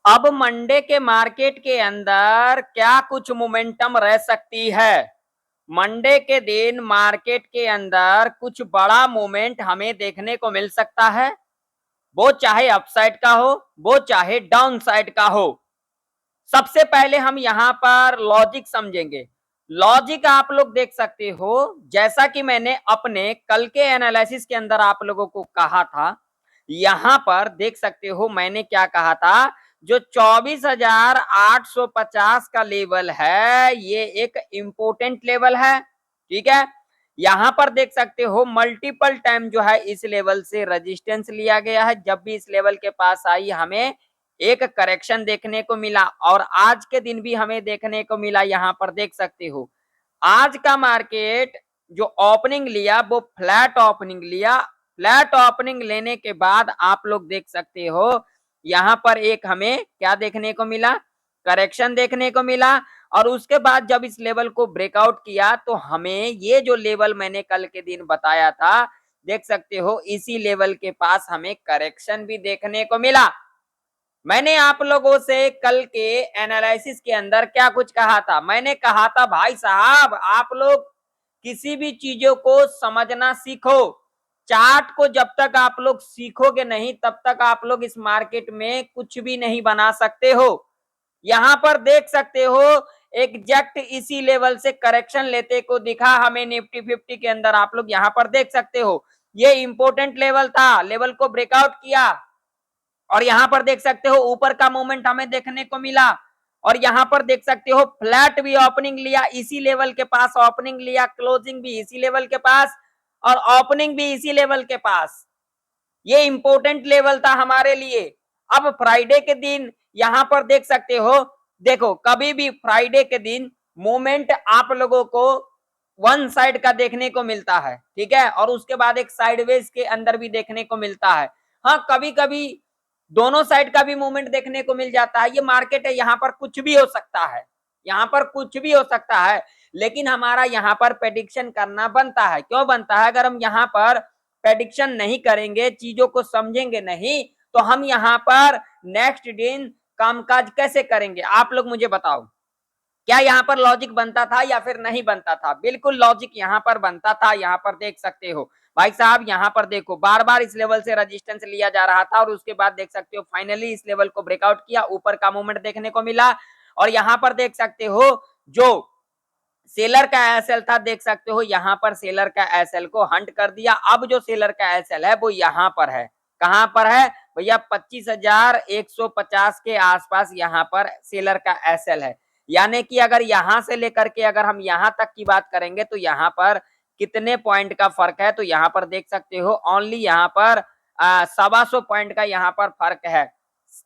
अब मंडे के मार्केट के अंदर क्या कुछ मोमेंटम रह सकती है? मंडे के दिन मार्केट के अंदर कुछ बड़ा मूवमेंट हमें देखने को मिल सकता है, वो चाहे अपसाइड का हो, वो चाहे डाउन साइड का हो। सबसे पहले हम यहां पर लॉजिक समझेंगे। लॉजिक आप लोग देख सकते हो, जैसा कि मैंने अपने कल के एनालिसिस के अंदर आप लोगों को कहा था, यहां पर देख सकते हो मैंने क्या कहा था, जो 24,850 का लेवल है ये एक इंपोर्टेंट लेवल है। ठीक है, यहां पर देख सकते हो मल्टीपल टाइम जो है इस लेवल से रेजिस्टेंस लिया गया है। जब भी इस लेवल के पास आई हमें एक करेक्शन देखने को मिला, और आज के दिन भी हमें देखने को मिला। यहां पर देख सकते हो आज का मार्केट जो ओपनिंग लिया वो फ्लैट ओपनिंग लिया। फ्लैट ओपनिंग लेने के बाद आप लोग देख सकते हो यहां पर एक हमें क्या देखने को मिला, करेक्शन देखने को मिला। और उसके बाद जब इस लेवल को ब्रेकआउट किया तो हमें ये जो लेवल मैंने कल के दिन बताया था, देख सकते हो इसी लेवल के पास हमें करेक्शन भी देखने को मिला। मैंने आप लोगों से कल के एनालिसिस के अंदर क्या कुछ कहा था? मैंने कहा था भाई साहब आप लोग किसी भी चीजों को समझना सीखो। चार्ट को जब तक आप लोग सीखोगे नहीं तब तक आप लोग इस मार्केट में कुछ भी नहीं बना सकते हो। यहां पर देख सकते हो एग्जैक्ट इसी लेवल से करेक्शन लेते को दिखा हमें निफ्टी 50 के अंदर। आप लोग यहां पर देख सकते हो ये इंपॉर्टेंट लेवल था, लेवल को ब्रेकआउट किया और यहां पर देख सकते हो ऊपर का मूवमेंट हमें देखने को मिला। और यहां पर देख सकते हो फ्लैट भी ओपनिंग लिया इसी लेवल के पास, ओपनिंग लिया, क्लोजिंग भी इसी लेवल के पास और ओपनिंग भी इसी लेवल के पास। ये इंपॉर्टेंट लेवल था हमारे लिए। अब फ्राइडे के दिन यहां पर देख सकते हो, देखो कभी भी फ्राइडे के दिन मूवमेंट आप लोगों को वन साइड का देखने को मिलता है, ठीक है, और उसके बाद एक साइडवेज के अंदर भी देखने को मिलता है। हाँ, कभी कभी दोनों साइड का भी मूवमेंट देखने को मिल जाता है। ये मार्केट है, यहाँ पर कुछ भी हो सकता है, यहाँ पर कुछ भी हो सकता है। लेकिन हमारा यहाँ पर प्रेडिक्शन करना बनता है। क्यों बनता है? अगर हम यहाँ पर प्रेडिक्शन नहीं करेंगे, चीजों को समझेंगे नहीं, तो हम यहाँ पर नेक्स्ट दिन कामकाज कैसे करेंगे? आप लोग मुझे बताओ, क्या यहाँ पर लॉजिक बनता था या फिर नहीं बनता था? बिल्कुल लॉजिक यहाँ पर बनता था। यहाँ पर देख सकते हो भाई साहब, यहाँ पर देखो बार बार इस लेवल से रेजिस्टेंस लिया जा रहा था और उसके बाद देख सकते हो फाइनली इस लेवल को ब्रेकआउट किया, ऊपर का मूवमेंट देखने को मिला। और यहाँ पर देख सकते हो जो सेलर का एसएल था, देख सकते हो यहाँ पर सेलर का एसएल को हंट कर दिया। अब जो सेलर का एसएल है वो यहाँ पर है। कहां पर है भैया? 25,150 के आसपास यहाँ पर सेलर का एसएल है। यानी कि अगर यहां से लेकर के अगर हम यहां तक की बात करेंगे तो यहाँ पर कितने पॉइंट का फर्क है? तो यहाँ पर देख सकते हो ओनली यहाँ पर 125 पॉइंट का यहाँ पर फर्क है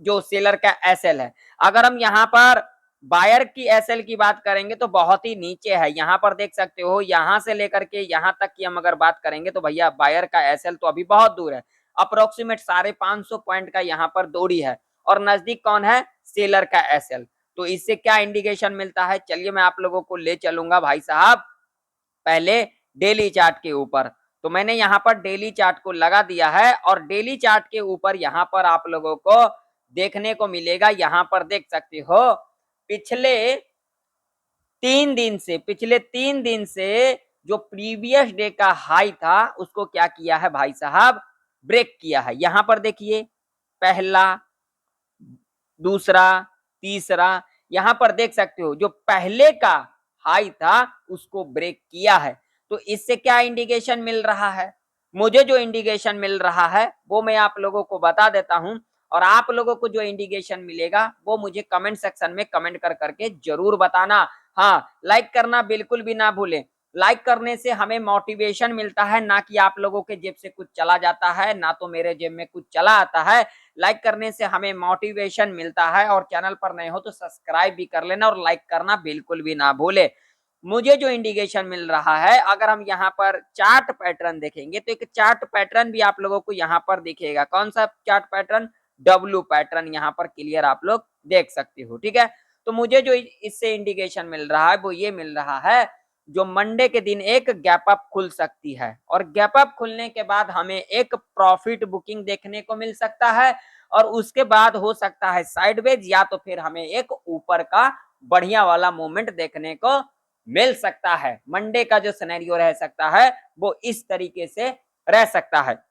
जो सेलर का एसएल है। अगर हम यहाँ पर बायर की एसएल की बात करेंगे तो बहुत ही नीचे है। यहाँ पर देख सकते हो यहां से लेकर के यहाँ तक की हम अगर बात करेंगे तो भैया बायर का एसएल तो अभी बहुत दूर है, अप्रोक्सीमेट 550 पॉइंट का यहाँ पर दूरी है। और नजदीक कौन है? सेलर का एसएल। तो इससे क्या इंडिकेशन मिलता है? चलिए मैं आप लोगों को ले चलूंगा भाई साहब पहले डेली चार्ट के ऊपर। तो मैंने यहाँ पर डेली चार्ट को लगा दिया है और डेली चार्ट के ऊपर यहाँ पर आप लोगों को देखने को मिलेगा, यहाँ पर देख सकते हो पिछले 3 दिन से जो प्रीवियस डे का हाई था उसको क्या किया है भाई साहब? ब्रेक किया है। यहां पर देखिए पहला, दूसरा, तीसरा, यहां पर देख सकते हो जो पहले का हाई था उसको ब्रेक किया है। तो इससे क्या इंडिकेशन मिल रहा है? मुझे जो इंडिकेशन मिल रहा है वो मैं आप लोगों को बता देता हूं, और आप लोगों को जो इंडिकेशन मिलेगा वो मुझे कमेंट सेक्शन में कमेंट कर करके जरूर बताना। हाँ, लाइक करना बिल्कुल भी ना भूलें। लाइक करने से हमें मोटिवेशन मिलता है, ना कि आप लोगों के जेब से कुछ चला जाता है, ना तो मेरे जेब में कुछ चला आता है। लाइक करने से हमें मोटिवेशन मिलता है। और चैनल पर नए हो तो सब्सक्राइब भी कर लेना और लाइक करना बिल्कुल भी ना भूले। मुझे जो इंडिकेशन मिल रहा है, अगर हम यहाँ पर चार्ट पैटर्न देखेंगे तो एक चार्ट पैटर्न भी आप लोगों को यहाँ पर दिखेगा। कौन सा चार्ट पैटर्न? डब्ल्यू पैटर्न यहाँ पर क्लियर आप लोग देख सकते हो, ठीक है। तो मुझे जो इससे इंडिकेशन मिल रहा है वो ये मिल रहा है, जो मंडे के दिन एक गैप अप खुल सकती है और गैप अप खुलने के बाद हमें एक प्रॉफिट बुकिंग देखने को मिल सकता है। और उसके बाद हो सकता है साइडवेज या तो फिर हमें एक ऊपर का बढ़िया वाला मूवमेंट देखने को मिल सकता है। मंडे का जो सिनेरियो रह सकता है वो इस तरीके से रह सकता है।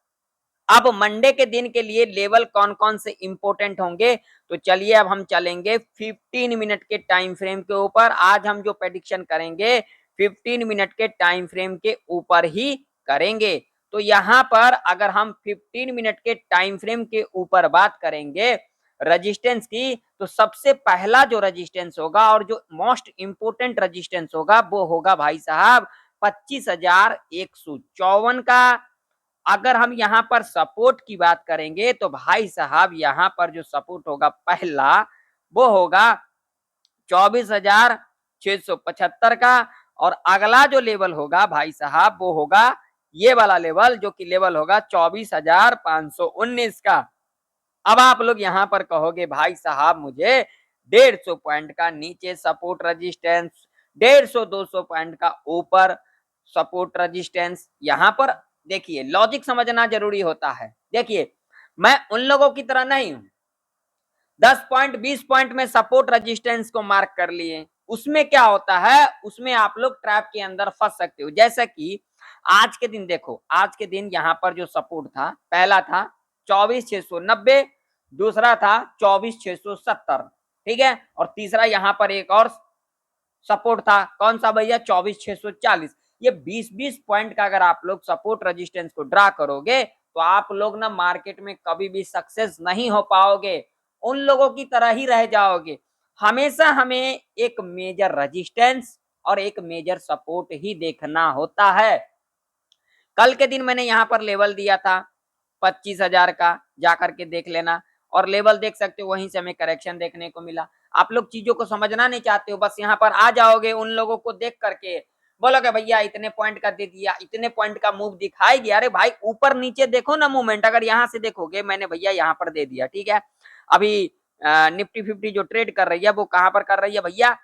अब मंडे के दिन के लिए लेवल कौन कौन से इंपॉर्टेंट होंगे, तो चलिए अब हम चलेंगे 15 मिनट के टाइम फ्रेम के ऊपर। आज हम जो प्रेडिक्शन करेंगे 15 मिनट के टाइम फ्रेम के ऊपर ही करेंगे। तो यहां पर अगर हम 15 मिनट के टाइम फ्रेम के ऊपर बात करेंगे रजिस्टेंस की, तो सबसे पहला जो रजिस्टेंस होगा और जो मोस्ट इंपोर्टेंट रजिस्टेंस होगा वो होगा भाई साहब 25,154 का। अगर हम यहाँ पर सपोर्ट की बात करेंगे तो भाई साहब यहाँ पर जो सपोर्ट होगा पहला वो होगा 24,675 का, और अगला जो लेवल होगा भाई साहब वो होगा ये वाला लेवल जो कि लेवल होगा 24,519 का। अब आप लोग यहाँ पर कहोगे भाई साहब मुझे 150 पॉइंट का नीचे सपोर्ट रजिस्टेंस, 150-200 पॉइंट का ऊपर सपोर्ट रजिस्टेंस। यहाँ पर देखिए लॉजिक समझना जरूरी होता है। देखिए मैं उन लोगों की तरह नहीं हूं 10 पॉइंट 20 पॉइंट में सपोर्ट रजिस्टेंस को मार्क कर लिए, उसमें क्या होता है उसमें आप लोग ट्रैप के अंदर फंस सकते हो। जैसा कि आज के दिन देखो, आज के दिन यहाँ पर जो सपोर्ट था पहला था 24,690, दूसरा था 24,670, ठीक है, और तीसरा यहाँ पर एक और सपोर्ट था कौन सा भैया 24,640। ये 20-20 पॉइंट का अगर आप लोग सपोर्ट रजिस्टेंस को ड्रा करोगे तो आप लोग ना मार्केट में कभी भी सक्सेस नहीं हो पाओगे, उन लोगों की तरह ही रह जाओगे। हमेशा हमें एक मेजर रजिस्टेंस और एक मेजर सपोर्ट ही देखना होता है। कल के दिन मैंने यहाँ पर लेवल दिया था 25,000 का, जा करके देख लेना, और लेवल देख सकते हो वहीं से हमें करेक्शन देखने को मिला। आप लोग चीजों को समझना नहीं चाहते हो, बस यहाँ पर आ जाओगे उन लोगों को देख करके बोलोगे भैया इतने पॉइंट का दे दिया, इतने पॉइंट का मूव दिखाई दिया। अरे भाई ऊपर नीचे देखो ना मूवमेंट, अगर यहाँ से देखोगे मैंने भैया यहाँ पर दे दिया, ठीक है। अभी निफ्टी 50 जो ट्रेड कर रही है वो कहां पर कर रही है भैया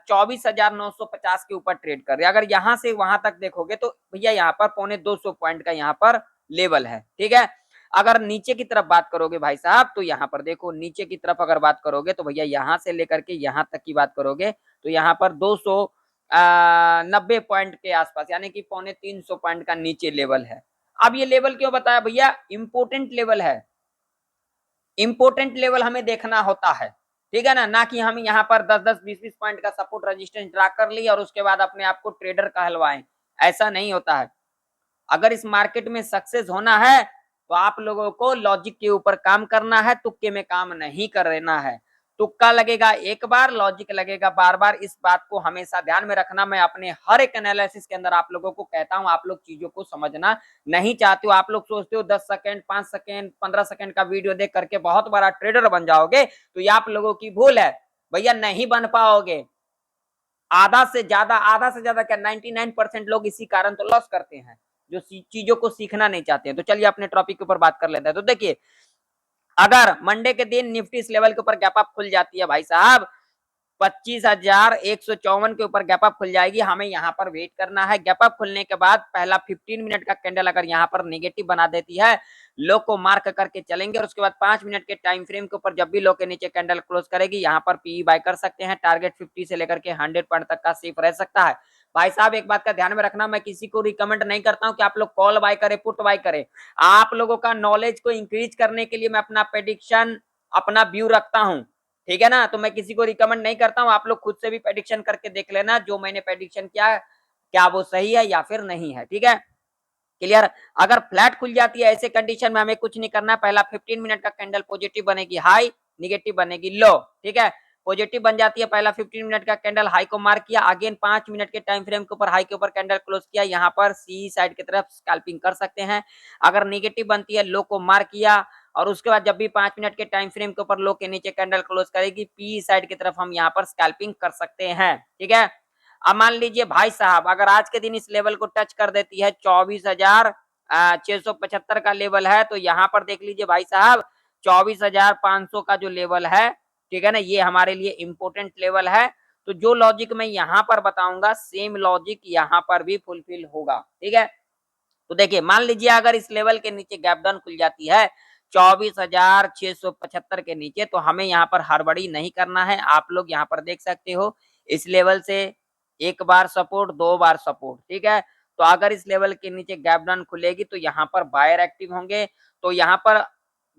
24,950 के ऊपर ट्रेड कर रही है। अगर यहाँ से वहां तक देखोगे तो भैया यहाँ पर 250 पॉइंट का यहाँ पर लेवल है, ठीक है। अगर नीचे की तरफ बात करोगे भाई साहब तो यहाँ पर देखो नीचे की तरफ अगर बात करोगे तो भैया यहाँ से लेकर के यहाँ तक की बात करोगे तो यहाँ पर 290 पॉइंट के आसपास यानी कि 350 पॉइंट का नीचे लेवल है। अब ये लेवल क्यों बताया भैया, इंपोर्टेंट लेवल है, इंपोर्टेंट लेवल हमें देखना होता है, ठीक है ना कि हम यहाँ पर 10-10 20-20 पॉइंट का सपोर्ट रेजिस्टेंस ड्रा कर ली और उसके बाद अपने आप को ट्रेडर कहलवाएं, ऐसा नहीं होता है। अगर इस मार्केट में सक्सेस होना है तो आप लोगों को लॉजिक के ऊपर काम करना है, तुक्के में काम नहीं करना है। तुक्का लगेगा एक बार, लॉजिक लगेगा बार बार, इस बात को हमेशा ध्यान में रखना। मैं अपने हर एक एनालिसिस के अंदर आप लोगों को कहता हूं, आप लोग चीजों को समझना नहीं चाहते हो। आप लोग सोचते हो 10 सेकंड 5 सेकंड 15 सेकंड का वीडियो देख करके बहुत बड़ा ट्रेडर बन जाओगे, तो ये आप लोगों की भूल है भैया, नहीं बन पाओगे। आधा से ज्यादा क्या 99% लोग इसी कारण तो लॉस करते हैं, जो चीजों को सीखना नहीं चाहते हैं। तो चलिए अपने टॉपिक के ऊपर बात कर लेते हैं। तो देखिए अगर मंडे के दिन निफ्टी इस लेवल के ऊपर गैप अप खुल जाती है भाई साहब 25,154 के ऊपर गैप अप खुल जाएगी, हमें यहाँ पर वेट करना है। गैप अप खुलने के बाद पहला 15 मिनट का कैंडल अगर यहाँ पर नेगेटिव बना देती है, लो को मार्क करके चलेंगे और उसके बाद 5 मिनट के टाइम फ्रेम के ऊपर जब भी लो के नीचे कैंडल क्लोज करेगी यहाँ पर पीई बाय कर सकते हैं। टारगेट 50 से लेकर के 100 पॉइंट तक का सेफ रह सकता है। भाई साहब एक बात का ध्यान में रखना, मैं किसी को रिकमेंड नहीं करता हूं कि आप लोग कॉल बाय करें पुट बाय करें। आप लोगों का नॉलेज को इंक्रीज करने के लिए मैं अपना प्रेडिक्शन अपना व्यू रखता हूं, ठीक है ना। तो मैं किसी को रिकमेंड नहीं करता हूं, आप लोग खुद से भी प्रेडिक्शन करके देख लेना जो मैंने प्रेडिक्शन किया क्या वो सही है या फिर नहीं है, ठीक है क्लियर। अगर फ्लैट खुल जाती है ऐसे कंडीशन में हमें कुछ नहीं करना, पहला 15 मिनट का कैंडल पॉजिटिव बनेगी हाई, नेगेटिव बनेगी लो, ठीक है। पॉजिटिव बन जाती है, पहला 15 मिनट का कैंडल हाई को मार्क किया, अगेन 5 मिनट के टाइम फ्रेम के ऊपर हाई के ऊपर कैंडल क्लोज किया, यहाँ पर सी साइड की तरफ स्कैल्पिंग कर सकते हैं। अगर नेगेटिव बनती है लो को मार्क किया और उसके बाद जब भी 5 मिनट के टाइम फ्रेम के ऊपर लो के नीचे कैंडल क्लोज करेगी पी साइड की तरफ हम यहाँ पर स्कैल्पिंग कर सकते हैं, ठीक है। अब मान लीजिए भाई साहब अगर आज के दिन इस लेवल को टच कर देती है 24,675 का लेवल है, तो यहाँ पर देख लीजिए भाई साहब 24,500 का जो लेवल है, ठीक है ना, ये हमारे लिए इंपॉर्टेंट लेवल है। तो जो लॉजिक मैं यहाँ पर बताऊंगा सेम लॉजिक यहाँ पर भी फुलफिल होगा, ठीक है। तो देखिए मान लीजिए अगर इस लेवल के नीचे गैप डाउन खुल जाती है 24,675 के नीचे, तो हमें यहाँ पर हड़बड़ी नहीं करना है। आप लोग यहाँ पर देख सकते हो इस लेवल से एक बार सपोर्ट, 2 बार सपोर्ट, ठीक है। तो अगर इस लेवल के नीचे गैप डाउन खुलेगी तो यहाँ पर बायर एक्टिव होंगे। तो यहाँ पर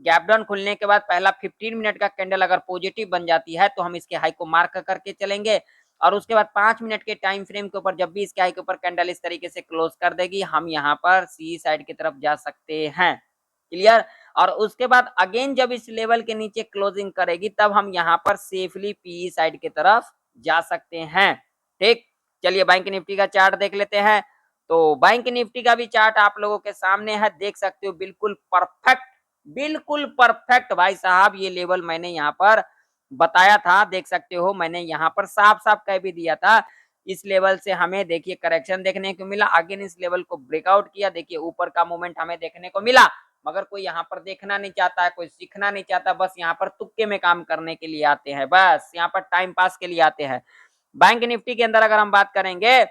गैप डाउन खुलने के बाद पहला 15 मिनट का कैंडल अगर पॉजिटिव बन जाती है तो हम इसके हाई को मार्क करके चलेंगे, और उसके बाद 5 मिनट के टाइम फ्रेम के ऊपर जब भी इसके हाई के ऊपर कैंडल इस तरीके से क्लोज कर देगी, हम यहाँ पर सी साइड की तरफ जा सकते हैं। क्लियर। और उसके बाद अगेन जब इस लेवल के नीचे क्लोजिंग करेगी तब हम यहाँ पर सेफली पी साइड की तरफ जा सकते हैं। ठीक, चलिए बैंक निफ्टी का चार्ट देख लेते हैं। तो बैंक निफ्टी का भी चार्ट आप लोगों के सामने है, देख सकते हो बिल्कुल परफेक्ट, बिल्कुल परफेक्ट भाई साहब। ये लेवल मैंने यहाँ पर बताया था, देख सकते हो मैंने यहाँ पर साफ साफ कह भी दिया था। इस लेवल से हमें देखिए करेक्शन देखने को मिला, अगेन इस लेवल को ब्रेकआउट किया, देखिए ऊपर का मूवमेंट हमें देखने को मिला। मगर कोई यहाँ पर देखना नहीं चाहता है, कोई सीखना नहीं चाहता, बस यहाँ पर तुक्के में काम करने के लिए आते हैं, बस यहाँ पर टाइम पास के लिए आते हैं। बैंक निफ्टी के अंदर अगर हम बात करेंगे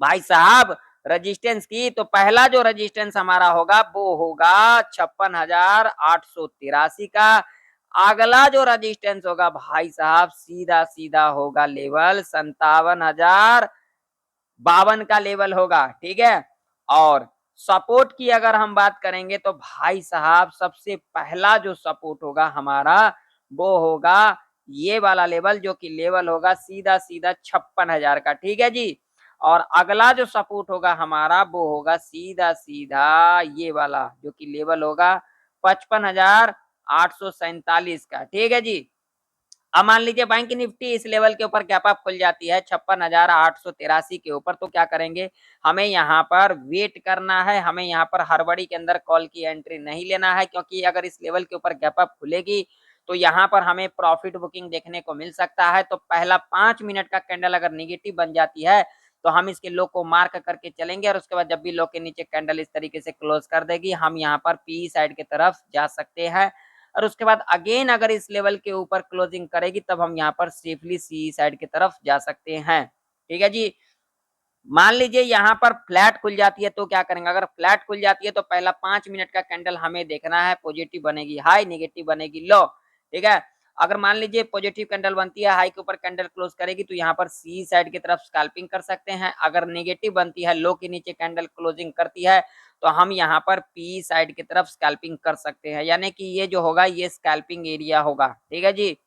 भाई साहब रेजिस्टेंस की, तो पहला जो रेजिस्टेंस हमारा होगा वो होगा 56,883 का। अगला जो रेजिस्टेंस होगा भाई साहब सीधा सीधा होगा लेवल 57,052 का लेवल होगा, ठीक है। और सपोर्ट की अगर हम बात करेंगे तो भाई साहब सबसे पहला जो सपोर्ट होगा हमारा वो होगा ये वाला लेवल, जो कि लेवल होगा सीधा सीधा 56,000 का, ठीक है जी। और अगला जो सपोर्ट होगा हमारा वो होगा सीधा सीधा ये वाला, जो कि लेवल होगा 55,847 का, ठीक है जी। अब मान लीजिए बैंक निफ्टी इस लेवल के ऊपर गैप अप खुल जाती है 56,883 के ऊपर, तो क्या करेंगे, हमें यहाँ पर वेट करना है, हमें यहाँ पर हड़बड़ी के अंदर कॉल की एंट्री नहीं लेना है, क्योंकि अगर इस लेवल के ऊपर गैप अप खुलेगी तो यहाँ पर हमें प्रॉफिट बुकिंग देखने को मिल सकता है। तो पहला 5 मिनट का कैंडल अगर निगेटिव बन जाती है तो हम इसके लो को मार्क करके चलेंगे, और उसके बाद जब भी लो के नीचे कैंडल इस तरीके से क्लोज कर देगी हम यहाँ पर पी साइड की तरफ जा सकते हैं। और उसके बाद अगेन अगर इस लेवल के ऊपर क्लोजिंग करेगी तब हम यहाँ पर सेफली सी साइड की तरफ जा सकते हैं, ठीक है जी। मान लीजिए यहाँ पर फ्लैट खुल जाती है तो क्या करेंगे, अगर फ्लैट खुल जाती है तो पहला 5 मिनट का कैंडल हमें देखना है, पॉजिटिव बनेगी हाई, नेगेटिव बनेगी लो, ठीक है। अगर मान लीजिए पॉजिटिव कैंडल बनती है, हाई के ऊपर कैंडल क्लोज करेगी तो यहाँ पर सी साइड की तरफ स्कैल्पिंग कर सकते हैं। अगर नेगेटिव बनती है, लो के नीचे कैंडल क्लोजिंग करती है तो हम यहाँ पर पी साइड की तरफ स्कैल्पिंग कर सकते हैं, यानी कि ये जो होगा ये स्कैल्पिंग एरिया होगा, ठीक है जी।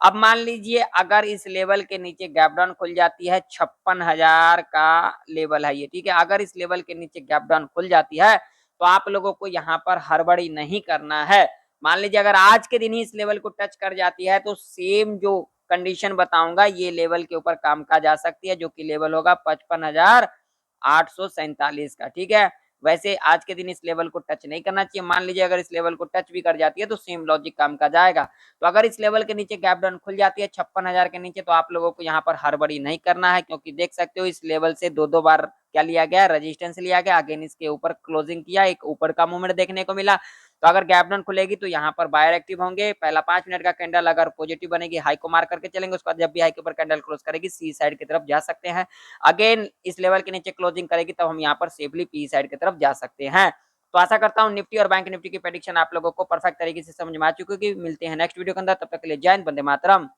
अब मान लीजिए अगर इस लेवल के नीचे गैप डाउन खुल जाती है, 56,000 का लेवल है ये, ठीक है। अगर इस लेवल के नीचे गैप डाउन खुल जाती है तो आप लोगों को यहाँ पर हड़बड़ी नहीं करना है। मान लीजिए अगर आज के दिन ही इस लेवल को टच कर जाती है तो सेम जो कंडीशन बताऊंगा ये लेवल के ऊपर काम का जा सकती है, जो कि लेवल होगा 55,847 का, ठीक है। वैसे आज के दिन इस लेवल को टच नहीं करना चाहिए। मान लीजिए अगर इस लेवल को टच भी कर जाती है तो सेम लॉजिक काम का जाएगा। तो अगर इस लेवल के नीचे गैप डाउन खुल जाती है 56,000 के नीचे, तो आप लोगों को यहाँ पर हड़बड़ी नहीं करना है, क्योंकि देख सकते हो इस लेवल से दो दो बार क्या लिया गया, रेजिस्टेंस लिया गया, अगेन इसके ऊपर क्लोजिंग किया, एक ऊपर का मूवमेंट देखने को मिला। तो अगर गैप डाउन खुलेगी तो यहाँ पर बायर एक्टिव होंगे, पहला 5 मिनट का कैंडल अगर पॉजिटिव बनेगी हाई को मार्क करके चलेंगे, उसके बाद जब भी हाई के ऊपर कैंडल क्लोज करेगी सी साइड की तरफ जा सकते हैं। अगेन इस लेवल के नीचे क्लोजिंग करेगी तब हम यहाँ पर सेफली पी साइड की तरफ जा सकते हैं। तो आशा करता हूँ निफ्टी और बैंक निफ्टी की प्रेडिक्शन आप लोगों को परफेक्ट तरीके से समझ में आ चुकी होगी। मिलते हैं नेक्स्ट वीडियो के अंदर, तब तक के लिए जय हिंद, वंदे मातरम।